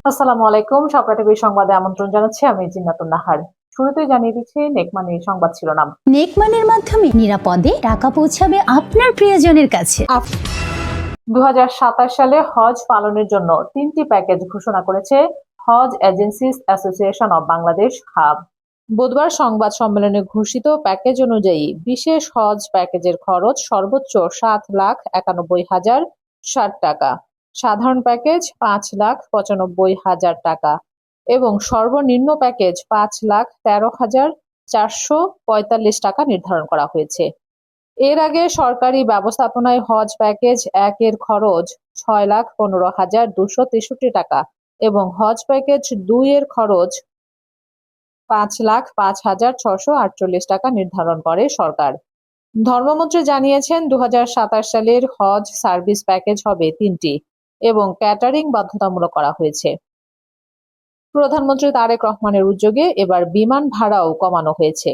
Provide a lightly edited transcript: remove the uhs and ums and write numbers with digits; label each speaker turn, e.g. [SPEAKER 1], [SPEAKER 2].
[SPEAKER 1] আসসালামু আলাইকুম। সকাল টিভির সংবাদে আমন্ত্রণ জানাচ্ছি আমি জিন্নাতুন নাহার। শুরুতেই জানিয়ে দিচ্ছি নেকমানির সংবাদ শিরোনাম।
[SPEAKER 2] নেকমানির মাধ্যমে নিরাপদে টাকা পৌঁছাবে আপনার প্রিয়জনের কাছে।
[SPEAKER 1] 2027 সালে হজ পালনের জন্য 3টি প্যাকেজ ঘোষণা করেছে Hajj agencies association of Bangladesh HAAB. বুধবার সংবাদ সম্মেলনে ঘোষিত প্যাকেজ অনুযায়ী বিশেষ হজ প্যাকেজের খরচ সর্বোচ্চ 7,91,060 টাকা, সাধারণ প্যাকেজ 5,95,000 টাকা এবং সর্বনিম্ন প্যাকেজ 5,13,445 টাকা নির্ধারণ করা হয়েছে। এর আগে সরকারি ব্যবস্থাপনায় হজ প্যাকেজ 1 এর খরচ 6,15,263 টাকা এবং হজ প্যাকেজ 2 এর খরচ 5,05,648 টাকা নির্ধারণ করে সরকার। ধর্মমন্ত্রী জানিয়েছেন 2027 সালের হজ সার্ভিস প্যাকেজ হবে 3টি এবং ক্যাটারিং বাধ্যতামূলক করা হয়েছে। প্রধানমন্ত্রী তারেক রহমানের উদ্যোগে এবার বিমান ভাড়াও কমানো হয়েছে।